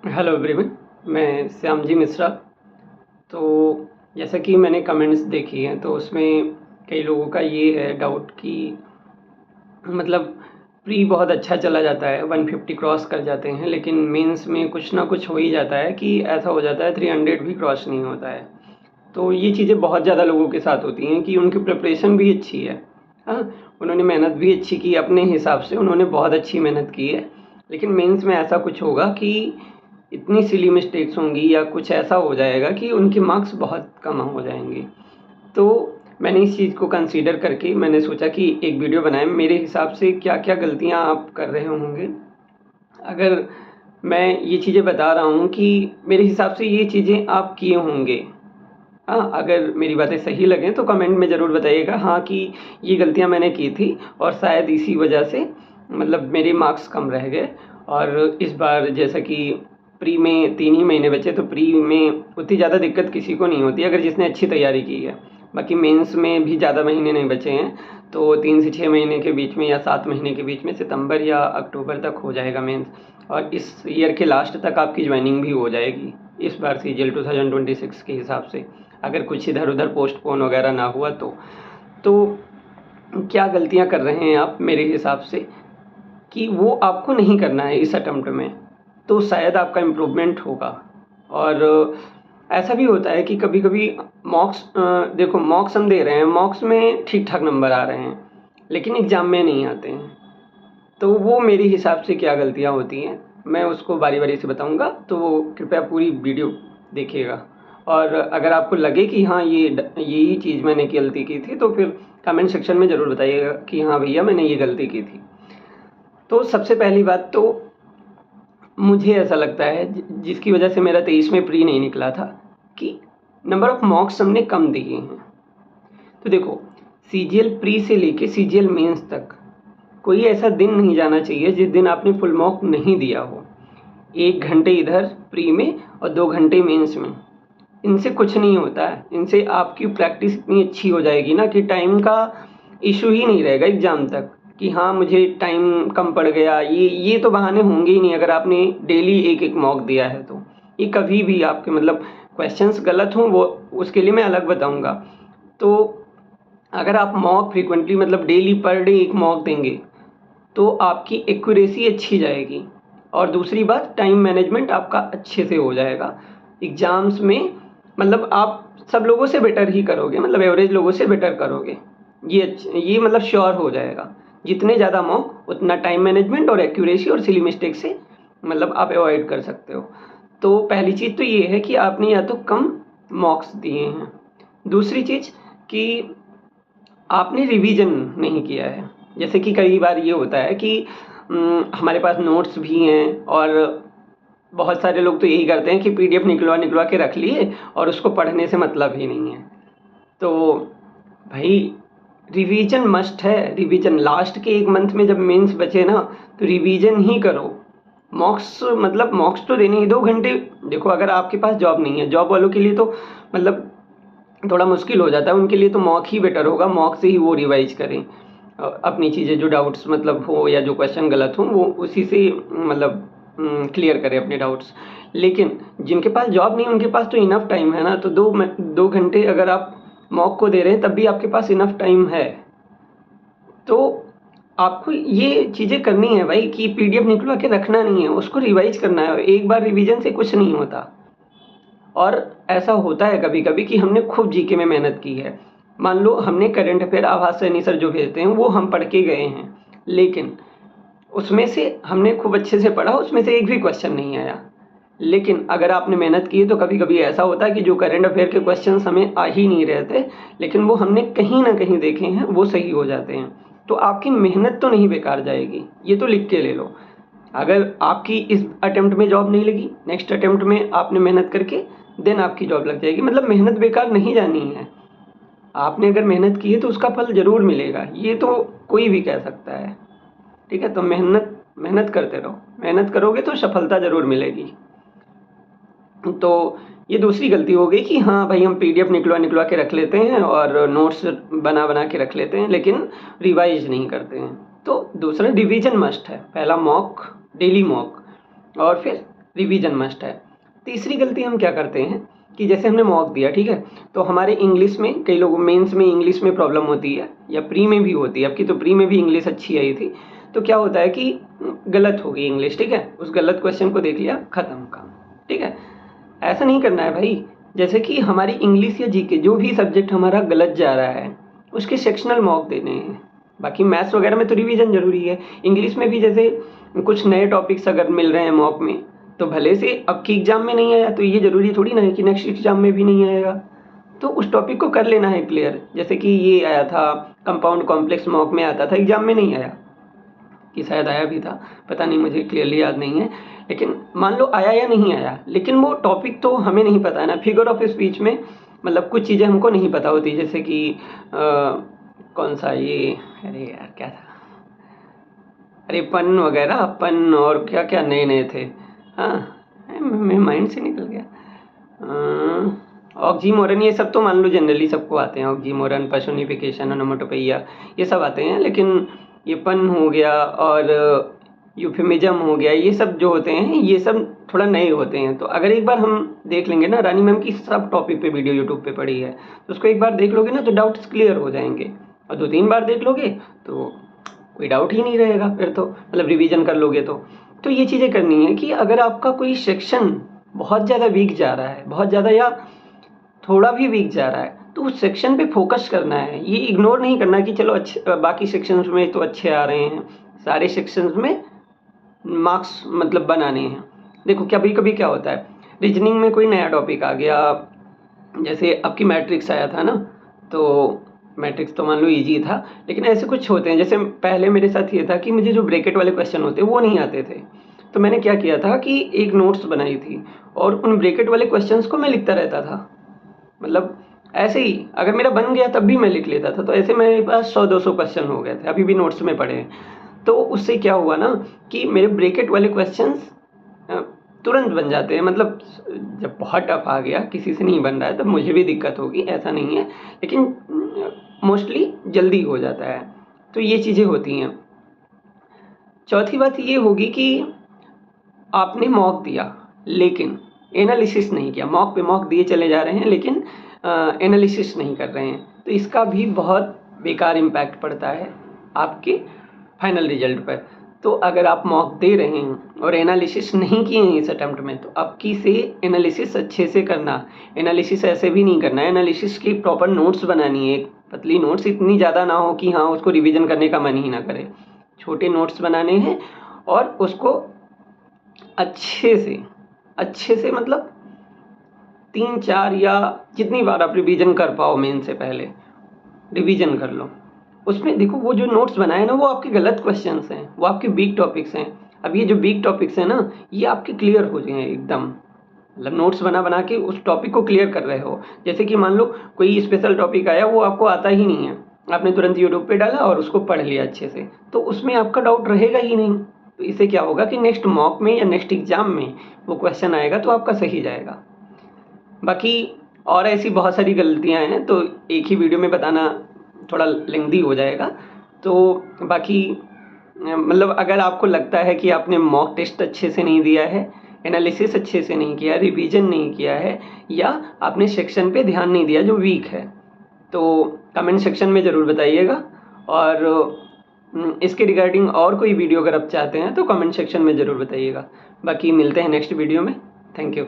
Hello everyone, मैं श्याम जी मिश्रा। तो जैसा कि मैंने कमेंट्स देखी हैं तो उसमें कई लोगों का ये है डाउट कि मतलब प्री बहुत अच्छा चला जाता है, 150 क्रॉस कर जाते हैं, लेकिन मेंस में कुछ ना कुछ हो ही जाता है कि ऐसा हो जाता है 300 भी क्रॉस नहीं होता है। तो ये चीज़ें बहुत ज़्यादा लोगों के साथ होती हैं कि उनकी प्रिपरेशन भी अच्छी है। हाँ, उन्होंने मेहनत भी अच्छी की अपने हिसाब से, उन्होंने बहुत अच्छी मेहनत की है, लेकिन मेंस में ऐसा कुछ होगा कि इतनी सिली मिस्टेक्स होंगी या कुछ ऐसा हो जाएगा कि उनके मार्क्स बहुत कम हो जाएंगे। तो मैंने इस चीज़ को कंसीडर करके मैंने सोचा कि एक वीडियो बनाएं। मेरे हिसाब से क्या क्या गलतियां आप कर रहे होंगे, अगर मैं ये चीज़ें बता रहा हूँ कि मेरे हिसाब से ये चीज़ें आप किए होंगे। हाँ, अगर मेरी बातें सही लगें तो कमेंट में ज़रूर बताइएगा हाँ कि ये गलतियाँ मैंने की थी और शायद इसी वजह से मतलब मेरे मार्क्स कम रह गए। और इस बार जैसा कि प्री में 3 ही महीने बचे, तो प्री में उतनी ज़्यादा दिक्कत किसी को नहीं होती अगर जिसने अच्छी तैयारी की है। बाकी मेंस में भी ज़्यादा महीने नहीं बचे हैं, तो 3 से 6 महीने के बीच में या 7 महीने के बीच में सितंबर या अक्टूबर तक हो जाएगा मेंस, और इस ईयर के लास्ट तक आपकी ज्वाइनिंग भी हो जाएगी इस बार सीजीएल 2026 के हिसाब से, अगर कुछ इधर उधर पोस्टपोन वगैरह ना हुआ तो क्या गलतियां कर रहे हैं आप मेरे हिसाब से कि वो आपको नहीं करना है इस अटेम्प्ट में, तो शायद आपका इम्प्रूवमेंट होगा। और ऐसा भी होता है कि कभी कभी मॉक्स देखो, मॉक्स हम दे रहे हैं, मॉक्स में ठीक ठाक नंबर आ रहे हैं लेकिन एग्ज़ाम में नहीं आते हैं। तो वो मेरे हिसाब से क्या गलतियाँ होती हैं, मैं उसको बारी बारी से बताऊंगा, तो कृपया पूरी वीडियो देखिएगा। और अगर आपको लगे कि हाँ यही चीज़ मैंने गलती की थी, तो फिर कमेंट सेक्शन में ज़रूर बताइएगा कि हाँ भैया मैंने ये गलती की थी। तो सबसे पहली बात तो मुझे ऐसा लगता है जिसकी वजह से मेरा 23 में प्री नहीं निकला था, कि नंबर ऑफ मॉक्स हमने कम दिए हैं। तो देखो, सीजीएल प्री से लेके सीजीएल मेंस तक कोई ऐसा दिन नहीं जाना चाहिए जिस दिन आपने फुल मॉक नहीं दिया हो। 1 घंटे इधर प्री में और 2 घंटे मेंस में, इनसे कुछ नहीं होता है। इनसे आपकी प्रैक्टिस इतनी अच्छी हो जाएगी ना कि टाइम का इशू ही नहीं रहेगा एग्ज़ाम तक, कि हाँ मुझे टाइम कम पड़ गया, ये तो बहाने होंगे ही नहीं अगर आपने डेली एक एक मॉक दिया है तो। ये कभी भी आपके मतलब क्वेश्चंस गलत हों वो उसके लिए मैं अलग बताऊंगा। तो अगर आप मॉक फ्रीक्वेंटली मतलब डेली पर डे एक मॉक देंगे तो आपकी एक्यूरेसी अच्छी जाएगी, और दूसरी बात टाइम मैनेजमेंट आपका अच्छे से हो जाएगा एग्ज़ाम्स में। मतलब आप सब लोगों से बेटर ही करोगे, मतलब एवरेज लोगों से बेटर करोगे, ये मतलब श्योर हो जाएगा। जितने ज़्यादा मॉक उतना टाइम मैनेजमेंट और एक्यूरेसी और सिली मिस्टेक से मतलब आप अवॉइड कर सकते हो। तो पहली चीज़ तो ये है कि आपने या तो कम मॉक्स दिए हैं। दूसरी चीज़ कि आपने रिवीजन नहीं किया है। जैसे कि कई बार ये होता है कि हमारे पास नोट्स भी हैं, और बहुत सारे लोग तो यही करते हैं कि पीडीएफ निकलवा निकलवा के रख लिए और उसको पढ़ने से मतलब ही नहीं है। तो भाई, रिवीजन मस्ट है। रिवीजन लास्ट के 1 मंथ में जब मेंस बचे ना, तो रिवीजन ही करो। मॉक्स मतलब मॉक्स तो देने ही 2 घंटे। देखो, अगर आपके पास जॉब नहीं है, जॉब वालों के लिए तो मतलब थोड़ा मुश्किल हो जाता है, उनके लिए तो मॉक ही बेटर होगा, मॉक से ही वो रिवाइज करें अपनी चीज़ें, जो डाउट्स मतलब हो या जो क्वेश्चन गलत हो वो उसी से मतलब क्लियर करें अपने डाउट्स। लेकिन जिनके पास जॉब नहीं उनके पास तो इनफ टाइम है ना, तो 2 घंटे अगर आप मॉक को दे रहे हैं तब भी आपके पास इनफ टाइम है। तो आपको ये चीज़ें करनी है भाई, कि पीडीएफ निकलवा के रखना नहीं है, उसको रिवाइज करना है। एक बार रिवीजन से कुछ नहीं होता। और ऐसा होता है कभी कभी कि हमने खूब जीके में मेहनत की है, मान लो हमने करंट अफेयर आभास सैनी सर जो भेजते हैं वो हम पढ़ के गए हैं, लेकिन उसमें से हमने खूब अच्छे से पढ़ा, उसमें से एक भी क्वेश्चन नहीं आया। लेकिन अगर आपने मेहनत की है तो कभी कभी ऐसा होता है कि जो करंट अफेयर के क्वेश्चन हमें आ ही नहीं रहे थे, लेकिन वो हमने कहीं ना कहीं देखे हैं, वो सही हो जाते हैं। तो आपकी मेहनत तो नहीं बेकार जाएगी, ये तो लिख के ले लो। अगर आपकी इस अटेम्प्ट में जॉब नहीं लगी, नेक्स्ट अटेम्प्ट में आपने मेहनत करके देन आपकी जॉब लग जाएगी। मतलब मेहनत बेकार नहीं जानी है। आपने अगर मेहनत की है तो उसका फल ज़रूर मिलेगा, ये तो कोई भी कह सकता है। ठीक है, तो मेहनत मेहनत करते रहो, मेहनत करोगे तो सफलता ज़रूर मिलेगी। तो ये दूसरी गलती हो गई कि हाँ भाई, हम पीडीएफ निकलवा निकलवा के रख लेते हैं और नोट्स बना बना के रख लेते हैं, लेकिन रिवाइज नहीं करते हैं। तो दूसरा, डिवीजन मस्ट है। पहला मॉक, डेली मॉक, और फिर रिवीजन मस्ट है। तीसरी गलती हम क्या करते हैं कि जैसे हमने मॉक दिया, ठीक है, तो हमारे इंग्लिश में कई लोगों मेंस में इंग्लिश में प्रॉब्लम होती है या प्री में भी होती है। आपकी तो प्री में भी इंग्लिश अच्छी आई थी, तो क्या होता है कि गलत हो गई इंग्लिश, ठीक है, उस गलत क्वेश्चन को देख लिया, खत्म काम, ठीक है। ऐसा नहीं करना है भाई। जैसे कि हमारी इंग्लिश या जीके जो भी सब्जेक्ट हमारा गलत जा रहा है उसके सेक्शनल मॉक देने हैं। बाकी मैथ्स वगैरह में तो रिवीजन जरूरी है। इंग्लिश में भी जैसे कुछ नए टॉपिक्स अगर मिल रहे हैं मॉक में, तो भले से अब की एग्जाम में नहीं आया तो ये जरूरी थोड़ी ना है कि नेक्स्ट एग्जाम में भी नहीं आएगा। तो उस टॉपिक को कर लेना है क्लियर। जैसे कि ये आया था कंपाउंड कॉम्प्लेक्स, मॉक में आता था, एग्जाम में नहीं आया, कि शायद आया भी था, पता नहीं, मुझे क्लियरली याद नहीं है। लेकिन मान लो आया या नहीं आया, लेकिन वो टॉपिक तो हमें नहीं पता है ना। फिगर ऑफ स्पीच में मतलब कुछ चीज़ें हमको नहीं पता होती, जैसे कि कौन सा ये, अरे यार क्या था, अरे पन वगैरह, अपन और क्या क्या नए नए थे, हाँ मेरे माइंड से निकल गया। ऑक्सीमोरन, ये सब तो मान लो जनरली सबको आते हैं, ऑक्सीमोरन, पर्सोनिफिकेशन, ओनोमेटोपोइया, ये सब आते हैं। लेकिन ये पन हो गया और यूफेमिज्म हो गया, ये सब जो होते हैं ये सब थोड़ा नए होते हैं। तो अगर एक बार हम देख लेंगे ना, रानी मैम की सब टॉपिक पे वीडियो यूट्यूब पे पड़ी है, तो उसको एक बार देख लोगे ना तो डाउट्स क्लियर हो जाएंगे। और 2-3 बार देख लोगे तो कोई डाउट ही नहीं रहेगा फिर, तो मतलब रिवीजन कर लोगे तो ये चीज़ें करनी है कि अगर आपका कोई सेक्शन बहुत ज़्यादा वीक जा रहा है, बहुत ज़्यादा या थोड़ा भी वीक जा रहा है, तो उस सेक्शन पे फोकस करना है। ये इग्नोर नहीं करना कि चलो अच्छे बाकी सेक्शंस में तो अच्छे आ रहे हैं, सारे सेक्शंस में मार्क्स मतलब बनाने हैं। देखो कभी कभी क्या होता है, रीजनिंग में कोई नया टॉपिक आ गया, जैसे आपकी मैट्रिक्स आया था ना, तो मैट्रिक्स तो मान लो इजी था, लेकिन ऐसे कुछ होते हैं, जैसे पहले मेरे साथ ये था कि मुझे जो ब्रैकेट वाले क्वेश्चन होते हैं वो नहीं आते थे। तो मैंने क्या किया था कि एक नोट्स बनाई थी और उन ब्रैकेट वाले क्वेश्चंस को मैं लिखता रहता था। मतलब ऐसे ही अगर मेरा बन गया तब भी मैं लिख लेता था। तो ऐसे मेरे पास 100-200 क्वेश्चन हो गए थे, अभी भी नोट्स में पड़े हैं। तो उससे क्या हुआ ना कि मेरे ब्रैकेट वाले क्वेश्चंस तुरंत बन जाते हैं। मतलब जब बहुत टफ आ गया, किसी से नहीं बन रहा है, तब मुझे भी दिक्कत होगी, ऐसा नहीं है, लेकिन मोस्टली जल्दी हो जाता है। तो ये चीज़ें होती हैं। चौथी बात ये होगी कि आपने मॉक दिया लेकिन एनालिसिस नहीं किया। मॉक पे मॉक दिए चले जा रहे हैं लेकिन एनालिसिस नहीं कर रहे हैं, तो इसका भी बहुत बेकार इम्पैक्ट पड़ता है आपके फाइनल रिजल्ट पर। तो अगर आप मॉक दे रहे हैं और एनालिसिस नहीं किए हैं इस अटेम्प्ट में, तो आपकी से एनालिसिस अच्छे से करना। एनालिसिस ऐसे भी नहीं करना है, एनालिसिस की प्रॉपर नोट्स बनानी है, एक पतली नोट्स, इतनी ज़्यादा ना हो कि हाँ उसको रिवीजन करने का मन ही ना करे। छोटे नोट्स बनाने हैं और उसको अच्छे से मतलब 3-4 या जितनी बार आप रिवीजन कर पाओ, मेन से पहले रिवीजन कर लो। उसमें देखो वो जो नोट्स बनाए ना, वो आपके गलत क्वेश्चंस हैं, वो आपके वीक टॉपिक्स हैं। अब ये जो वीक टॉपिक्स हैं ना, ये आपके क्लियर हो जाए एकदम। मतलब नोट्स बना बना के उस टॉपिक को क्लियर कर रहे हो। जैसे कि मान लो कोई स्पेशल टॉपिक आया, वो आपको आता ही नहीं है, आपने तुरंत यूट्यूब पे डाला और उसको पढ़ लिया अच्छे से, तो उसमें आपका डाउट रहेगा ही नहीं। तो इससे क्या होगा कि नेक्स्ट मॉक में या नेक्स्ट एग्जाम में वो क्वेश्चन आएगा तो आपका सही जाएगा। बाकी और ऐसी बहुत सारी गलतियां हैं, तो एक ही वीडियो में बताना थोड़ा लेंथी हो जाएगा। तो बाकी मतलब अगर आपको लगता है कि आपने मॉक टेस्ट अच्छे से नहीं दिया है, एनालिसिस अच्छे से नहीं किया, रिवीजन नहीं किया है, या आपने सेक्शन पे ध्यान नहीं दिया जो वीक है, तो कमेंट सेक्शन में ज़रूर बताइएगा। और इसके रिगार्डिंग और कोई वीडियो अगर आप चाहते हैं तो कमेंट सेक्शन में ज़रूर बताइएगा। बाकी मिलते हैं नेक्स्ट वीडियो में। Thank you.